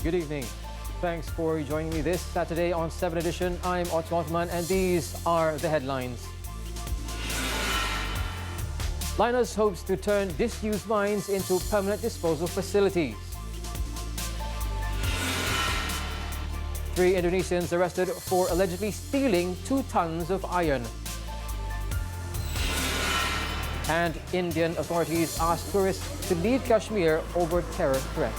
Good evening. Thanks for joining me this Saturday on 7Edition. I'm Othman and these are the headlines. Linus hopes to turn disused mines into permanent disposal facilities. 3 Indonesians arrested for allegedly stealing 2 tons of iron. And Indian authorities ask tourists to leave Kashmir over terror threats.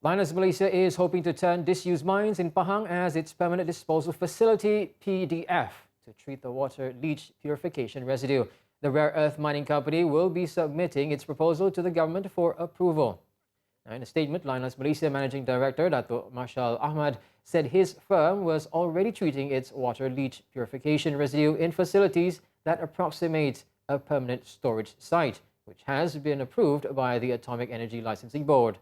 Linus Malaysia is hoping to turn disused mines in Pahang as its permanent disposal facility, PDF, to treat the water leach purification residue. The rare earth mining company will be submitting its proposal to the government for approval. Now, in a statement, Linus Malaysia Managing Director Dato' Marshal Ahmad said his firm was already treating its water leach purification residue in facilities that approximate a permanent storage site, which has been approved by the Atomic Energy Licensing Board.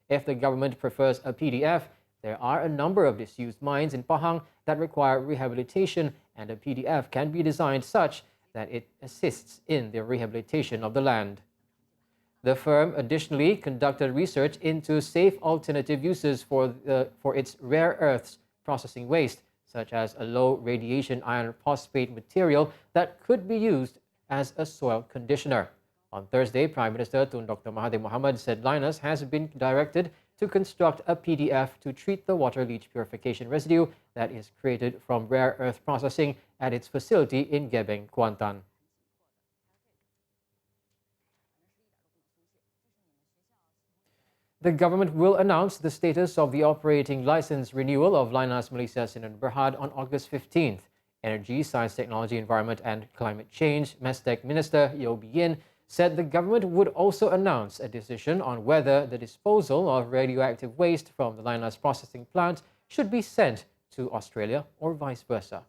If the government prefers a PDF, there are a number of disused mines in Pahang that require rehabilitation, and a PDF can be designed such that it assists in the rehabilitation of the land. The firm additionally conducted research into safe alternative uses for its rare earths processing waste, such as a low radiation iron phosphate material that could be used as a soil conditioner. On Thursday, Prime Minister Tun Dr. Mahathir Mohamad said Linus has been directed to construct a PDF to treat the water leach purification residue that is created from rare earth processing at its facility in Gebeng, Kuantan. The government will announce the status of the operating license renewal of Linus Malaysia Sinan Berhad on August 15th. Energy, Science, Technology, Environment and Climate Change MESTEC Minister Yeo Bee Yin said the government would also announce a decision on whether the disposal of radioactive waste from the Linus processing plant should be sent to Australia or vice versa.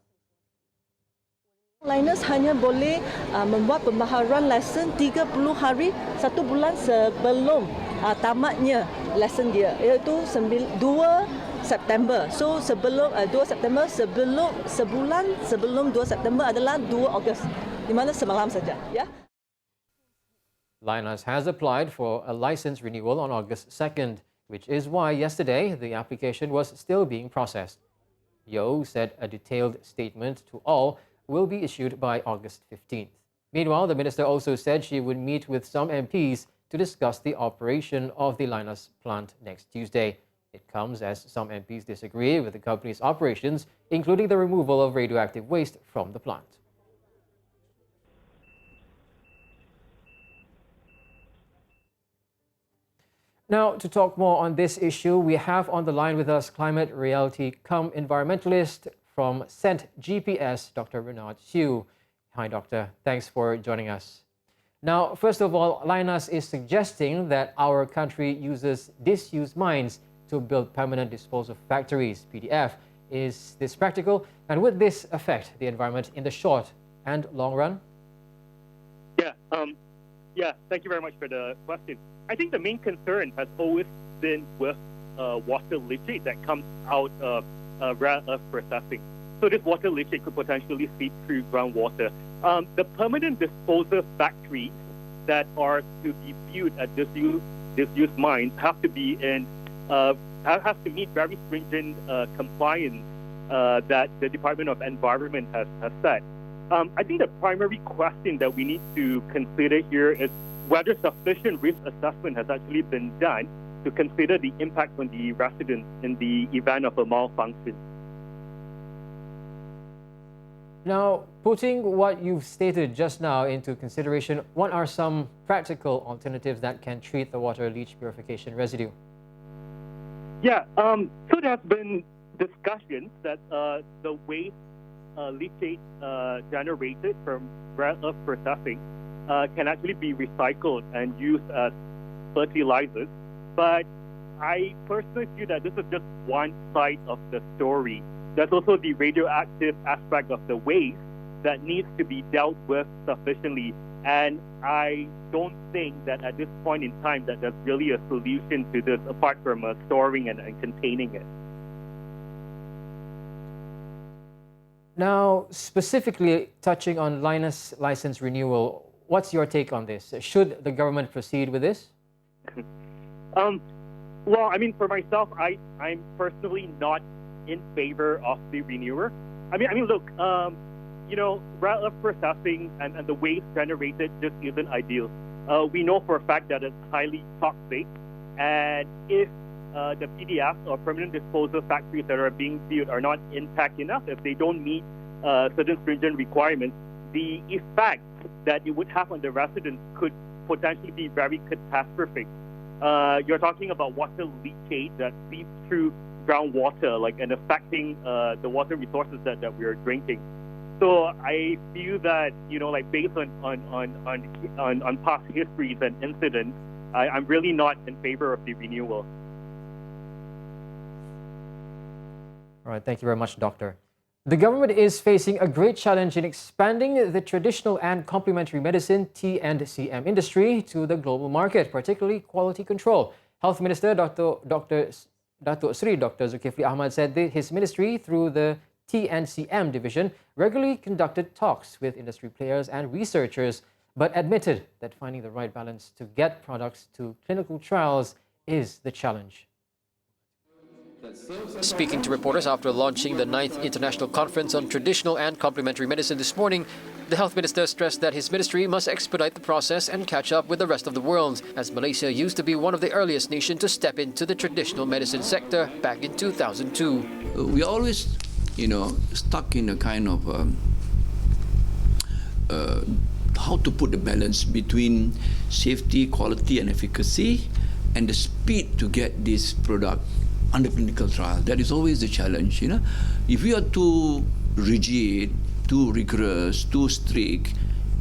Linus hanya boleh membuat pembaharuan lesen 30 hari 1 bulan sebelum tamatnya lesen dia, iaitu 2 September. So sebelum 2 September, sebulan sebelum 2 September adalah 2 Ogos, di mana semalam saja, ya. Linus has applied for a license renewal on August 2nd, which is why yesterday the application was still being processed. Yeo said a detailed statement to all will be issued by August 15th. Meanwhile, the minister also said she would meet with some MPs to discuss the operation of the Linus plant next Tuesday. It comes as some MPs disagree with the company's operations, including the removal of radioactive waste from the plant. Now, to talk more on this issue, we have on the line with us climate reality cum environmentalist from Cent GPS, Dr. Renard Hsu. Hi, Doctor. Thanks for joining us. Now, first of all, Linus is suggesting that our country uses disused mines to build permanent disposal factories, PDF. Is this practical? And would this affect the environment in the short and long run? Thank you very much for the question. I think the main concern has always been with water leachate that comes out of rare earth processing. So this water leachate could potentially seep through groundwater. The permanent disposal factories that are to be built at disused mines have to be have to meet very stringent compliance that the Department of Environment has set. I think the primary question that we need to consider here is whether sufficient risk assessment has actually been done to consider the impact on the residents in the event of a malfunction. Now, putting what you've stated just now into consideration, what are some practical alternatives that can treat the water leach purification residue? So there has been discussions that the waste leachate generated from rare earth processing can actually be recycled and used as fertilizers. But I personally feel that this is just one side of the story. There's also the radioactive aspect of the waste that needs to be dealt with sufficiently. And I don't think that at this point in time that there's really a solution to this apart from storing and containing it. Now, specifically touching on Linus license renewal, what's your take on this? Should the government proceed with this? Well, I mean, for myself, I'm personally not in favor of the renewer. I mean, look, rare earth processing and the waste generated just isn't ideal. We know for a fact that it's highly toxic, and if the PDF or permanent disposal factories that are being built are not intact enough, if they don't meet certain stringent requirements, the effect that it would have on the residents could potentially be very catastrophic. You're talking about water leakage that seeps through groundwater, and affecting the water resources that we are drinking. So I feel that based on past histories and incidents, I'm really not in favor of the renewal. All right, thank you very much, Doctor. The government is facing a great challenge in expanding the traditional and complementary medicine T&CM industry to the global market, particularly quality control. Health Minister Dr. Zulkifli Ahmad said that his ministry, through the T&CM division, regularly conducted talks with industry players and researchers, but admitted that finding the right balance to get products to clinical trials is the challenge. Speaking to reporters after launching the 9th International Conference on Traditional and Complementary Medicine this morning, the Health Minister stressed that his ministry must expedite the process and catch up with the rest of the world, as Malaysia used to be one of the earliest nations to step into the traditional medicine sector back in 2002. We always, stuck in a kind of how to put the balance between safety, quality and efficacy and the speed to get this product under clinical trial. That is always the challenge, If we are too rigid, too rigorous, too strict,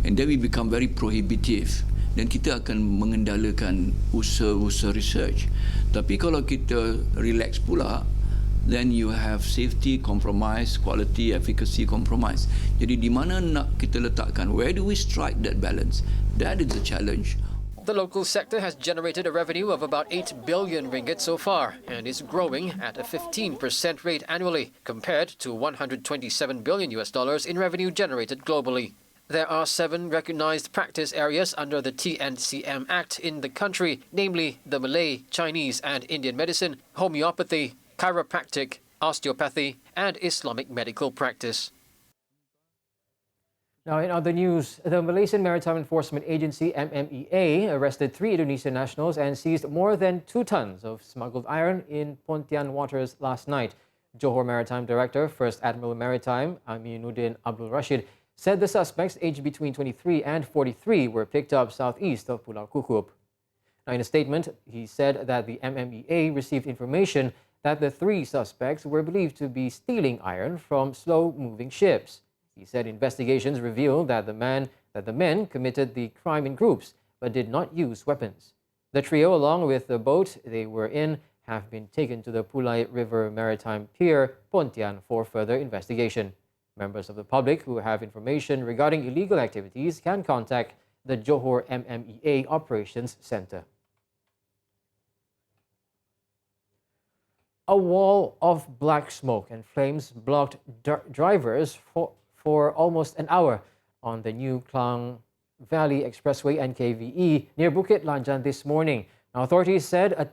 and then we become very prohibitive, then kita akan mengendalikan usaha research. Tapi kalau kita relax pula, then you have safety compromise, quality, efficacy compromise. Jadi di mana nak kita letakkan? Where do we strike that balance? That is the challenge. The local sector has generated a revenue of about 8 billion ringgit so far and is growing at a 15% rate annually, compared to $127 billion in revenue generated globally. There are 7 recognized practice areas under the T&CM Act in the country, namely the Malay, Chinese and Indian medicine, homeopathy, chiropractic, osteopathy and Islamic medical practice. Now, in other news, the Malaysian Maritime Enforcement Agency, MMEA, arrested 3 Indonesian nationals and seized more than 2 tons of smuggled iron in Pontian waters last night. Johor Maritime Director, First Admiral Maritime, Aminuddin Abdul Rashid, said the suspects, aged between 23 and 43, were picked up southeast of Pulau Kukup. Now, in a statement, he said that the MMEA received information that the 3 suspects were believed to be stealing iron from slow-moving ships. He said investigations revealed that the men committed the crime in groups but did not use weapons. The trio, along with the boat they were in, have been taken to the Pulai River Maritime Pier, Pontian, for further investigation. Members of the public who have information regarding illegal activities can contact the Johor MMEA Operations Center. A wall of black smoke and flames blocked drivers for almost an hour on the new Klang Valley Expressway NKVE near Bukit Lanjan this morning. Now, authorities said a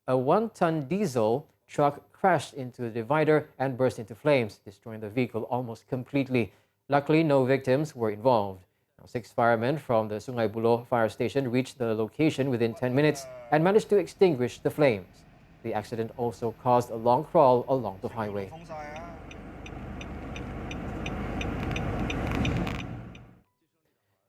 1-ton diesel truck crashed into the divider and burst into flames, destroying the vehicle almost completely. Luckily, no victims were involved. Now, 6 firemen from the Sungai Buloh fire station reached the location within 10 minutes and managed to extinguish the flames. The accident also caused a long crawl along the highway.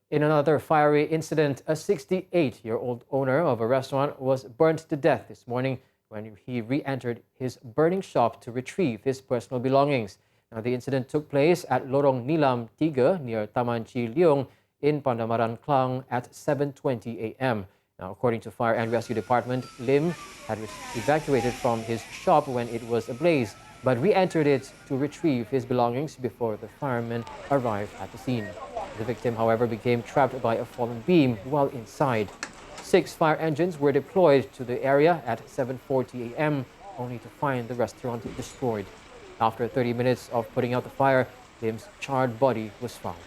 In another fiery incident, a 68-year-old owner of a restaurant was burnt to death this morning when he re-entered his burning shop to retrieve his personal belongings. Now, the incident took place at Lorong Nilam 3 near Taman Chi Leong in Pandamaran, Klang at 7:20 a.m. Now, according to Fire and Rescue Department, Lim had evacuated from his shop when it was ablaze, but re-entered it to retrieve his belongings before the firemen arrived at the scene. The victim, however, became trapped by a fallen beam while inside. 6 fire engines were deployed to the area at 7:40 a.m., only to find the restaurant destroyed. After 30 minutes of putting out the fire, Lim's charred body was found.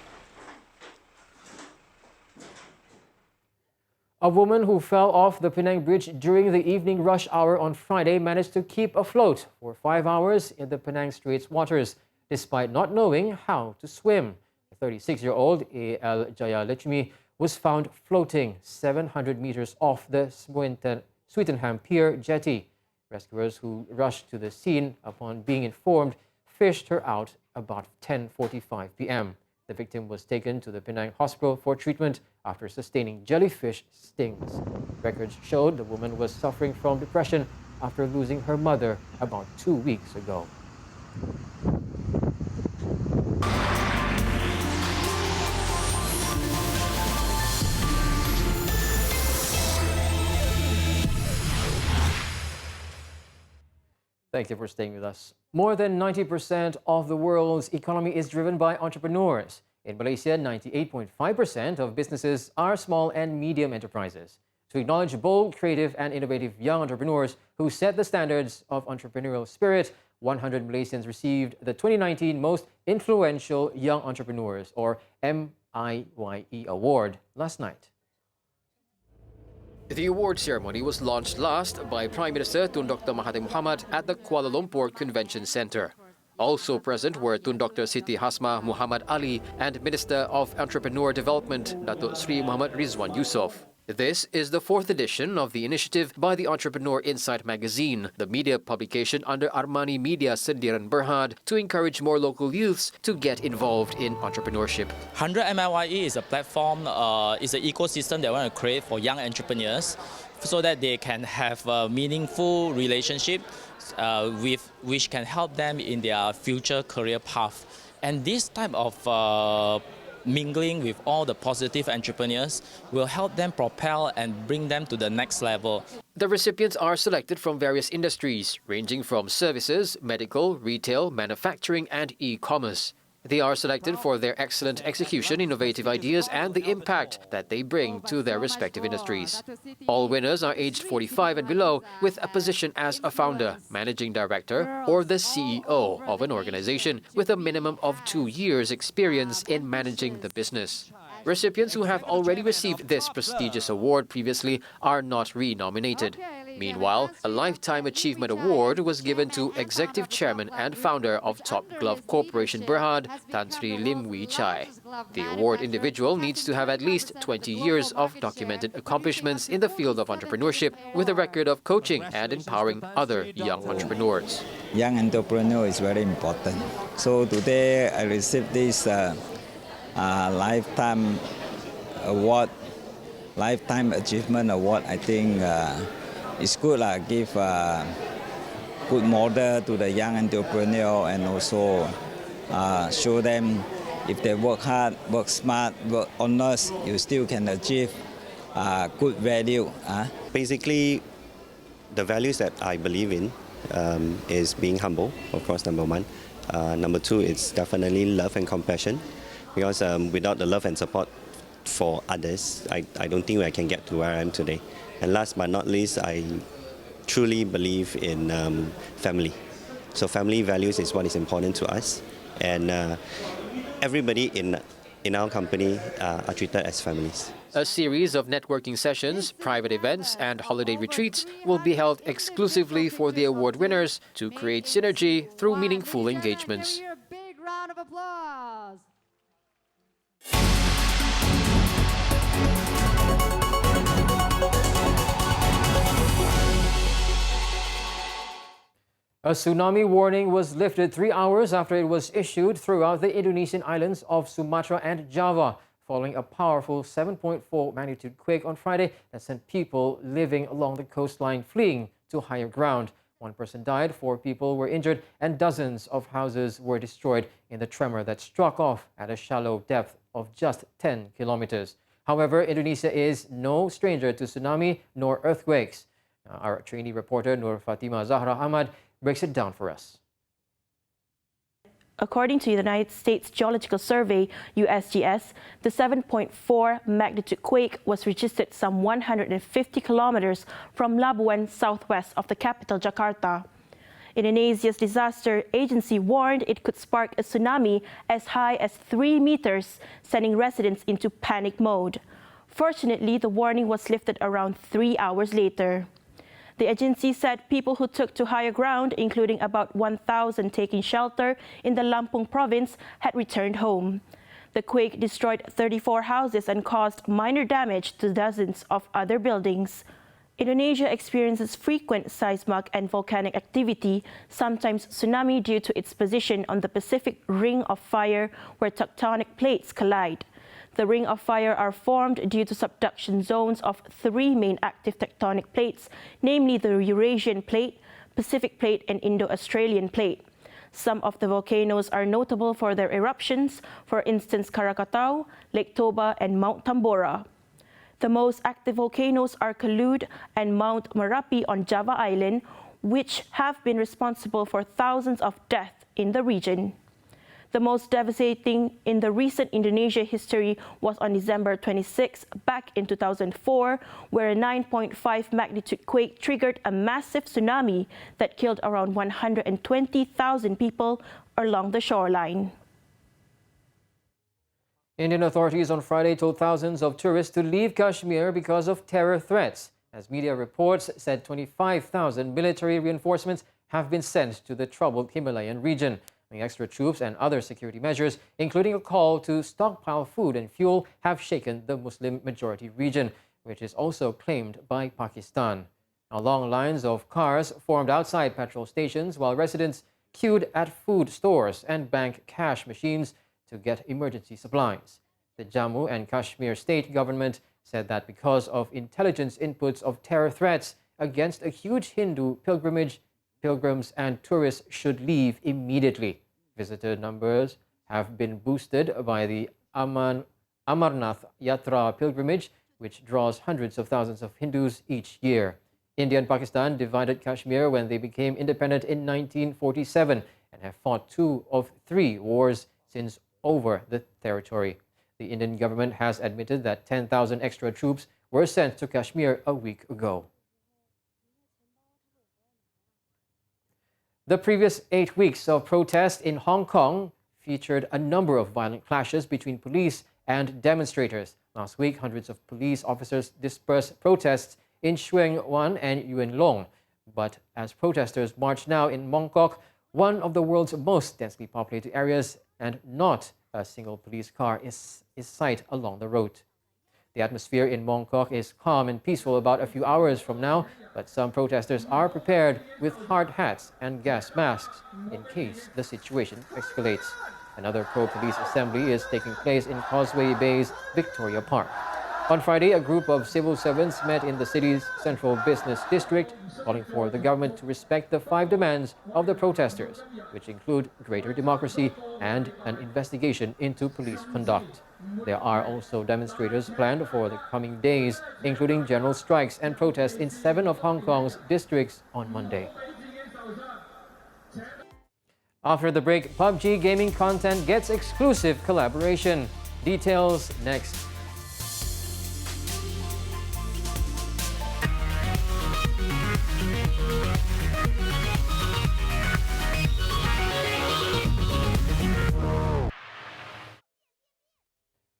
A woman who fell off the Penang Bridge during the evening rush hour on Friday managed to keep afloat for 5 hours in the Penang Straits waters, despite not knowing how to swim. The 36-year-old A.L. Jayalakshmi was found floating 700 meters off the Sweetenham Pier jetty. Rescuers who rushed to the scene upon being informed fished her out about 10:45 p.m. The victim was taken to the Penang hospital for treatment after sustaining jellyfish stings. Records showed the woman was suffering from depression after losing her mother about 2 weeks ago. Thank you for staying with us. More than 90% of the world's economy is driven by entrepreneurs. In Malaysia, 98.5% of businesses are small and medium enterprises. To acknowledge bold, creative and innovative young entrepreneurs who set the standards of entrepreneurial spirit, 100 Malaysians received the 2019 Most Influential Young Entrepreneurs, or MIYE Award, last night. The award ceremony was launched last by Prime Minister Tun Dr. Mahathir Mohamad at the Kuala Lumpur Convention Centre. Also present were Tun Dr. Siti Hasmah Muhammad Ali and Minister of Entrepreneur Development, Datuk Sri Muhammad Rizwan Yusof. This is the 4th edition of the initiative by the Entrepreneur Insight magazine, the media publication under Armani Media Sendirian Berhad, to encourage more local youths to get involved in entrepreneurship. 100 MIYE is a platform, is an ecosystem that we want to create for young entrepreneurs so that they can have a meaningful relationship which can help them in their future career path. And this type of mingling with all the positive entrepreneurs will help them propel and bring them to the next level. The recipients are selected from various industries, ranging from services, medical, retail, manufacturing and e-commerce. They are selected for their excellent execution, innovative ideas and the impact that they bring to their respective industries. All winners are aged 45 and below, with a position as a founder, managing director or the CEO of an organization with a minimum of 2 years experience in managing the business. Recipients who have already received this prestigious award previously are not re-nominated. Meanwhile, a Lifetime Achievement Award was given to Executive Chairman and Founder of Top Glove Corporation Berhad, Tan Sri Lim Wee Chai. The award individual needs to have at least 20 years of documented accomplishments in the field of entrepreneurship with a record of coaching and empowering other young entrepreneurs. Young entrepreneur is very important. So today I received this Lifetime Award, Lifetime Achievement Award. I think it's good, give a good model to the young entrepreneur and also show them if they work hard, work smart, work honest, you still can achieve good value. Basically, the values that I believe in is being humble, of course, number one. Number two, it's definitely love and compassion, because without the love and support for others, I don't think I can get to where I am today. And last but not least, I truly believe in family. So family values is what is important to us. And everybody in our company are treated as families. A series of networking sessions, private events and holiday retreats will be held exclusively for the award winners to create synergy through meaningful engagements. Big round of applause. A tsunami warning was lifted 3 hours after it was issued throughout the Indonesian islands of Sumatra and Java, following a powerful 7.4 magnitude quake on Friday that sent people living along the coastline fleeing to higher ground. 1 person died, 4 people were injured, and dozens of houses were destroyed in the tremor that struck off at a shallow depth of just 10 kilometers. However, Indonesia is no stranger to tsunami nor earthquakes. Our trainee reporter Nur Fatima Zahra Ahmad breaks it down for us. According to the United States Geological Survey, USGS, the 7.4 magnitude quake was registered some 150 kilometers from Labuan, southwest of the capital, Jakarta. Indonesia's disaster agency warned it could spark a tsunami as high as 3 meters, sending residents into panic mode. Fortunately, the warning was lifted around 3 hours later. The agency said people who took to higher ground, including about 1,000 taking shelter in the Lampung province, had returned home. The quake destroyed 34 houses and caused minor damage to dozens of other buildings. Indonesia experiences frequent seismic and volcanic activity, sometimes tsunami due to its position on the Pacific Ring of Fire where tectonic plates collide. The Ring of Fire are formed due to subduction zones of 3 main active tectonic plates, namely the Eurasian Plate, Pacific Plate, and Indo-Australian Plate. Some of the volcanoes are notable for their eruptions, for instance Krakatau, Lake Toba, and Mount Tambora. The most active volcanoes are Kelut and Mount Merapi on Java Island, which have been responsible for thousands of deaths in the region. The most devastating in the recent Indonesia history was on December 26 back in 2004, where a 9.5 magnitude quake triggered a massive tsunami that killed around 120,000 people along the shoreline. Indian authorities on Friday told thousands of tourists to leave Kashmir because of terror threats. As media reports said, 25,000 military reinforcements have been sent to the troubled Himalayan region. The extra troops and other security measures, including a call to stockpile food and fuel, have shaken the Muslim-majority region, which is also claimed by Pakistan. Long lines of cars formed outside petrol stations while residents queued at food stores and bank cash machines to get emergency supplies. The Jammu and Kashmir state government said that because of intelligence inputs of terror threats against a huge Hindu pilgrimage, pilgrims and tourists should leave immediately. Visitor numbers have been boosted by the Amarnath Yatra pilgrimage, which draws hundreds of thousands of Hindus each year. India and Pakistan divided Kashmir when they became independent in 1947 and have fought 2 of 3 wars since over the territory. The Indian government has admitted that 10,000 extra troops were sent to Kashmir a week ago. The previous 8 weeks of protest in Hong Kong featured a number of violent clashes between police and demonstrators. Last week, hundreds of police officers dispersed protests in Sheung Wan and Yuen Long. But as protesters march now in Mongkok, one of the world's most densely populated areas, and not a single police car is sight along the road. The atmosphere in Mongkok is calm and peaceful about a few hours from now, but some protesters are prepared with hard hats and gas masks in case the situation escalates. Another pro-police assembly is taking place in Causeway Bay's Victoria Park. On Friday, a group of civil servants met in the city's central business district, calling for the government to respect the 5 demands of the protesters, which include greater democracy and an investigation into police conduct. There are also demonstrators planned for the coming days, including general strikes and protests in 7 of Hong Kong's districts on Monday. After the break, PUBG gaming content gets exclusive collaboration. Details next.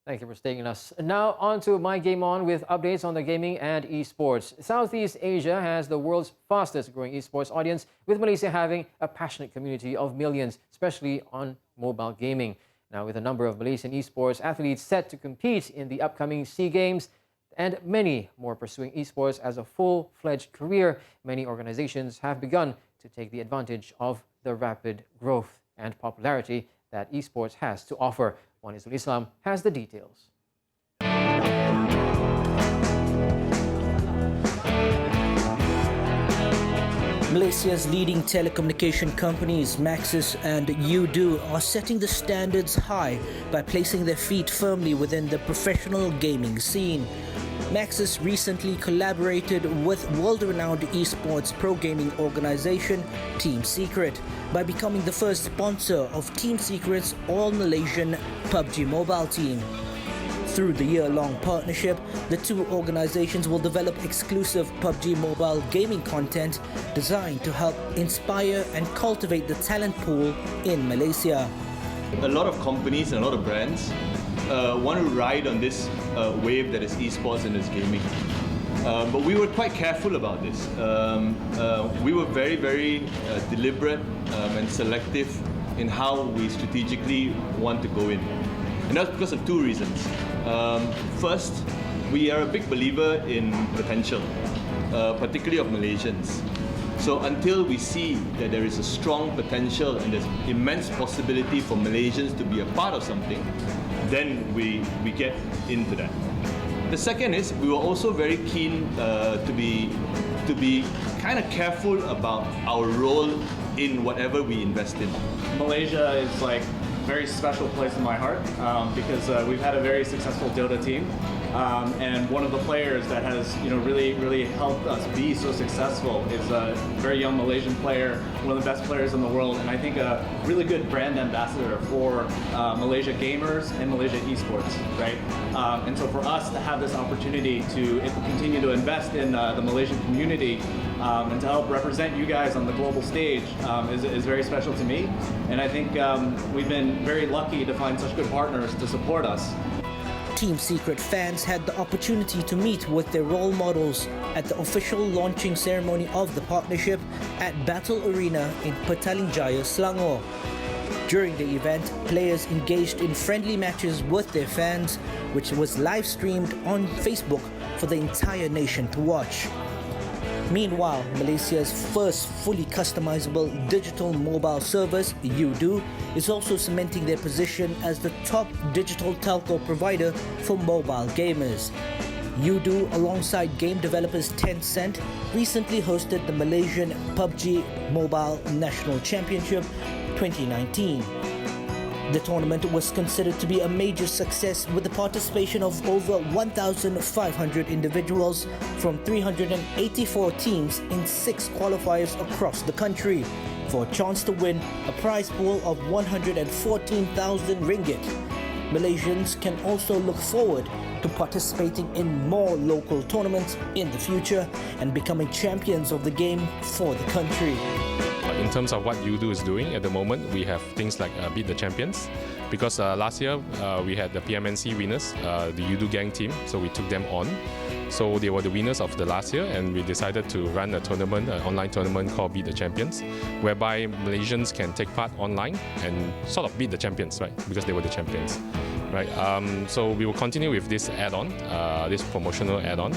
Thank you for staying with us. Now on to My Game On with updates on the gaming and esports. Southeast Asia has the world's fastest growing esports audience, with Malaysia having a passionate community of millions, especially on mobile gaming. Now with a number of Malaysian esports athletes set to compete in the upcoming SEA Games and many more pursuing esports as a full-fledged career, many organizations have begun to take the advantage of the rapid growth and popularity that esports has to offer. Izul Islam has the details. Malaysia's leading telecommunication companies, Maxis and Udo, are setting the standards high by placing their feet firmly within the professional gaming scene. Maxis recently collaborated with world-renowned eSports pro gaming organization Team Secret by becoming the first sponsor of Team Secret's all-Malaysian PUBG Mobile team. Through the year-long partnership, the two organizations will develop exclusive PUBG Mobile gaming content designed to help inspire and cultivate the talent pool in Malaysia. A lot of companies and a lot of brands want to ride on this wave that is esports and is gaming. But we were quite careful about this. We were very, very deliberate and selective in how we strategically want to go in. And that's because of two reasons. First, we are a big believer in potential, particularly of Malaysians. So until we see that there is a strong potential and there's immense possibility for Malaysians to be a part of something, then we get into that. The second is we were also very keen to be kind of careful about our role in whatever we invest in. Malaysia is like a very special place in my heart because we've had a very successful Dota team. And one of the players that has really helped us be so successful is a very young Malaysian player, one of the best players in the world, and I think a really good brand ambassador for Malaysia gamers and Malaysia esports, right? And so for us to have this opportunity to continue to invest in the Malaysian community and to help represent you guys on the global stage is very special to me. And I think we've been very lucky to find such good partners to support us. Team Secret fans had the opportunity to meet with their role models at the official launching ceremony of the partnership at Battle Arena in Petaling Jaya, Selangor. During the event, players engaged in friendly matches with their fans, which was live streamed on Facebook for the entire nation to watch. Meanwhile, Malaysia's first fully customizable digital mobile service, UDO, is also cementing their position as the top digital telco provider for mobile gamers. UDO, alongside game developers Tencent, recently hosted the Malaysian PUBG Mobile National Championship 2019. The tournament was considered to be a major success with the participation of over 1,500 individuals from 384 teams in 6 qualifiers across the country for a chance to win a prize pool of 114,000 ringgit. Malaysians can also look forward to participating in more local tournaments in the future and becoming champions of the game for the country. In terms of what UDO is doing at the moment, we have things like Beat the Champions. Because last year we had the PMNC winners, the UDO gang team, so we took them on. So they were the winners of the last year, and we decided to run a tournament, an online tournament called Beat the Champions, whereby Malaysians can take part online and sort of beat the champions, right? Because they were the champions, right? So we will continue with this add-on, this promotional add-on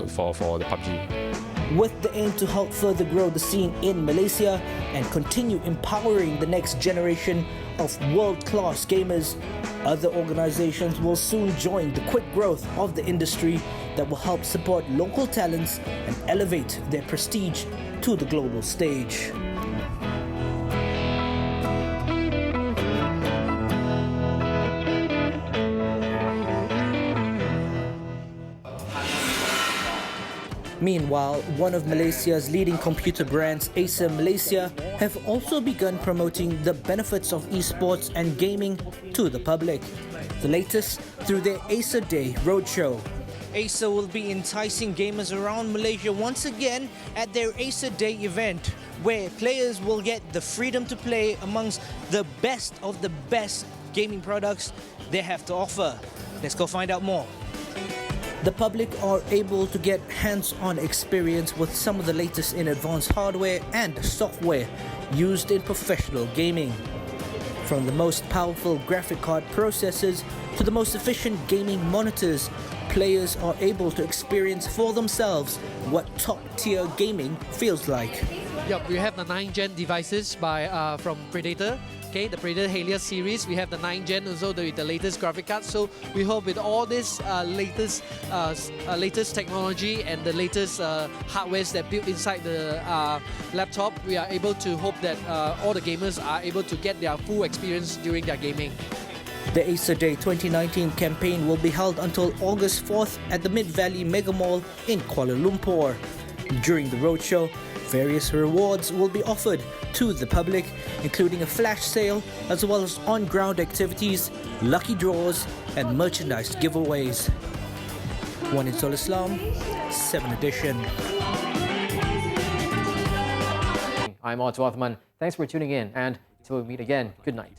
for the PUBG. With the aim to help further grow the scene in Malaysia and continue empowering the next generation of world-class gamers, other organizations will soon join the quick growth of the industry that will help support local talents and elevate their prestige to the global stage. Meanwhile, one of Malaysia's leading computer brands, Acer Malaysia, have also begun promoting the benefits of esports and gaming to the public. The latest through their Acer Day roadshow. Acer will be enticing gamers around Malaysia once again at their Acer Day event, where players will get the freedom to play amongst the best of the best gaming products they have to offer. Let's go find out more. The public are able to get hands-on experience with some of the latest in advanced hardware and software used in professional gaming. From the most powerful graphic card processors to the most efficient gaming monitors, players are able to experience for themselves what top-tier gaming feels like. Yep, we have the 9th gen devices from Predator. Okay, the Predator Helios series, we have the 9th gen also with the latest graphic cards. So we hope with all this latest technology and the latest hardware that built inside the laptop, we are able to hope that all the gamers are able to get their full experience during their gaming. The Acer Day 2019 campaign will be held until August 4th at the Mid-Valley Mega Mall in Kuala Lumpur. During the roadshow, various rewards will be offered to the public, including a flash sale, as well as on-ground activities, lucky draws, and merchandise giveaways. One in Sol Islam, 7Edition. I'm Otto Othman. Thanks for tuning in, and till we meet again, good night.